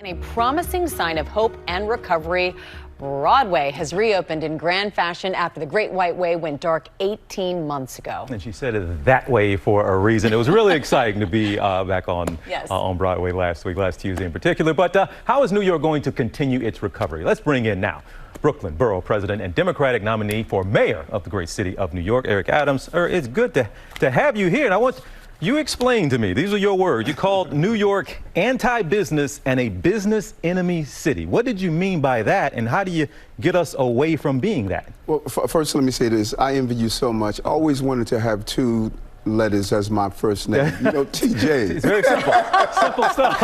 A promising sign of hope and recovery. Broadway has reopened in grand fashion after the Great White Way went dark 18 months ago. And she said it that way for a reason. It was really exciting to be back on Broadway last Tuesday in particular. But how is New York going to continue its recovery? Let's bring in now Brooklyn Borough President and Democratic nominee for mayor of the great city of New York, Eric Adams. It's good to have you here. And I want you explain to me, these are your words, you called New York anti-business and a business enemy city. What did you mean by that, and how do you get us away from being that? Well, first let me say this. I envy you so much. I always wanted to have two letters as my first name. You know, TJ. It's very simple. Simple stuff.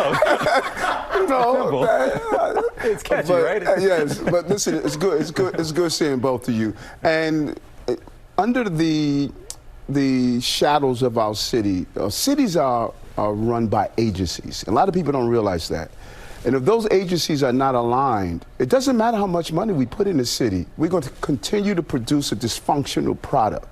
You know, it's catchy, but, right? Yes, but listen, it's good. It's good seeing both of you. And under the shadows of our city, cities are run by agencies. A lot of people don't realize that. And if those agencies are not aligned, it doesn't matter how much money we put in the city, we're going to continue to produce a dysfunctional product.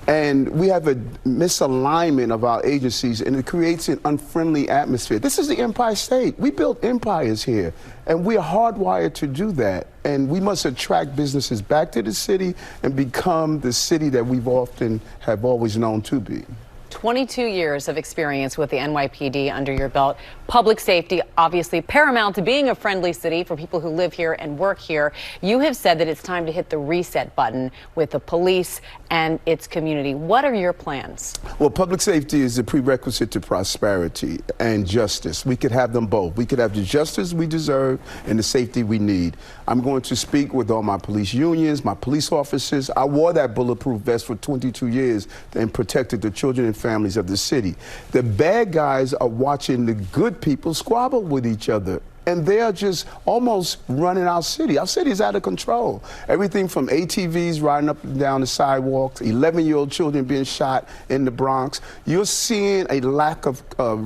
And we have a misalignment of our agencies, and it creates an unfriendly atmosphere. This is the Empire State. We built empires here, and we are hardwired to do that. And we must attract businesses back to the city and become the city that we've always known to be. 22 years of experience with the NYPD under your belt. Public safety, obviously paramount to being a friendly city for people who live here and work here. You have said that it's time to hit the reset button with the police and its community. What are your plans? Well, public safety is a prerequisite to prosperity and justice. We could have them both. We could have the justice we deserve and the safety we need. I'm going to speak with all my police unions, my police officers. I wore that bulletproof vest for 22 years and protected the children and families of the city. The bad guys are watching the good people squabble with each other, and they are just almost running our city. Our city is out of control. Everything from ATVs riding up and down the sidewalks, 11-year-old children being shot in the Bronx. You're seeing a lack of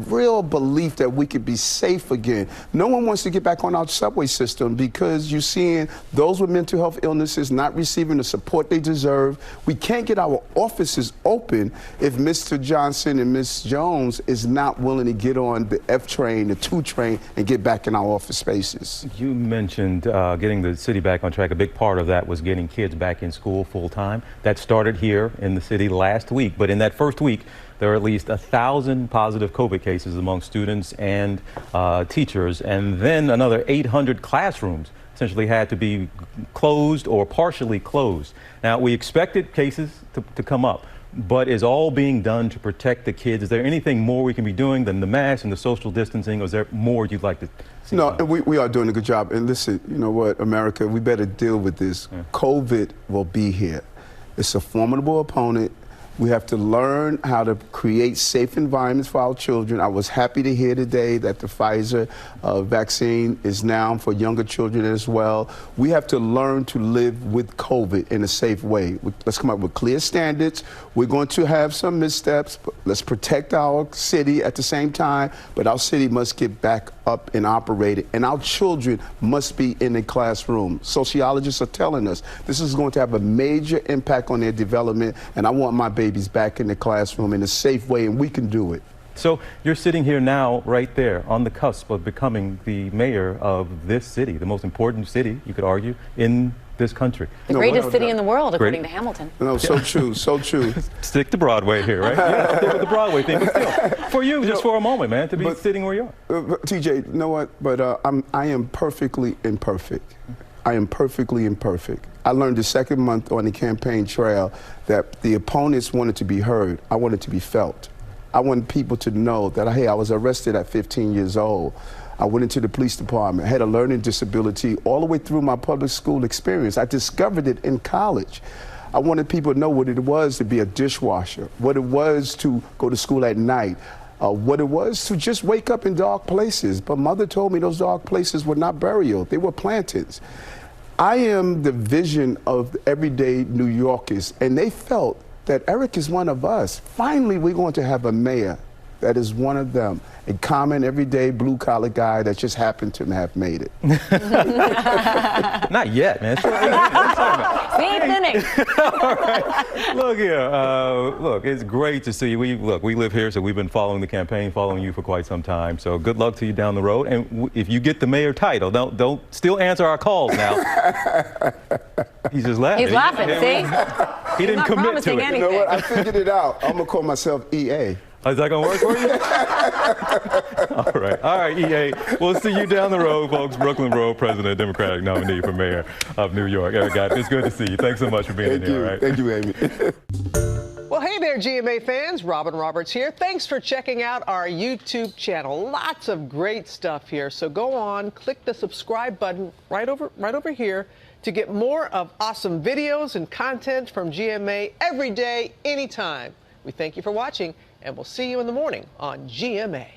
real belief that we could be safe again. No one wants to get back on our subway system because you're seeing those with mental health illnesses not receiving the support they deserve. We can't get our offices open if Mr. Johnson and Ms. Jones is not willing to get on the F train, the 2 train, and get back in our office spaces. You mentioned getting the city back on track. A big part of that was getting kids back in school full time. That started here in the city last week, but in that first week, there are at least 1,000 positive COVID cases among students and teachers, and then another 800 classrooms essentially had to be closed or partially closed. Now, we expected cases to come up, but is all being done to protect the kids? Is there anything more we can be doing than the mask and the social distancing, or is there more you'd like to see? No, we are doing a good job. And listen, you know what, America, we better deal with this. COVID will be here. It's a formidable opponent. We have to learn how to create safe environments for our children. I was happy to hear today that the Pfizer vaccine is now for younger children as well. We have to learn to live with COVID in a safe way. Let's come up with clear standards. We're going to have some missteps, but let's protect our city at the same time. But our city must get back up and operating, and our children must be in the classroom. Sociologists are telling us this is going to have a major impact on their development, and I want my babies back in the classroom in a safe way, and we can do it. So you're sitting here now, right there, on the cusp of becoming the mayor of this city, the most important city, you could argue, in this country. The greatest city in the world, according to Hamilton. No, so true, so true. Stick to Broadway here, right? Yeah, stick with the Broadway thing. But still, for you, just for a moment, man, to be sitting where you are. TJ, you know what? But I am perfectly imperfect. I am perfectly imperfect. I learned the second month on the campaign trail that the opponents wanted to be heard. I wanted to be felt. I wanted people to know that, hey, I was arrested at 15 years old. I went into the police department, had a learning disability all the way through my public school experience. I discovered it in college. I wanted people to know what it was to be a dishwasher, what it was to go to school at night, what it was to just wake up in dark places. But mother told me those dark places were not burial, they were plantings. I am the vision of everyday New Yorkers, and they felt that Eric is one of us. Finally, we're going to have a mayor That is one of them. A common, everyday, blue-collar guy that just happened to have made it. Not yet, man. What are you talking about? The eighth inning. All right. Look here. Look, it's great to see you. We live here, so we've been following the campaign, following you for quite some time. So good luck to you down the road. And if you get the mayor title, don't still answer our calls now. He's just laughing. He's laughing. See? He didn't commit to it. Anything. You know what? I figured it out. I'm gonna call myself EA. Is that gonna work for you? All right, EA. We'll see you down the road, folks. Brooklyn Borough President, Democratic nominee for mayor of New York. Eric, it's good to see you. Thanks so much for being here. All right? Thank you, Amy. Well, hey there, GMA fans. Robin Roberts here. Thanks for checking out our YouTube channel. Lots of great stuff here. So go on, click the subscribe button right over here to get more of awesome videos and content from GMA every day, anytime. We thank you for watching, and we'll see you in the morning on GMA.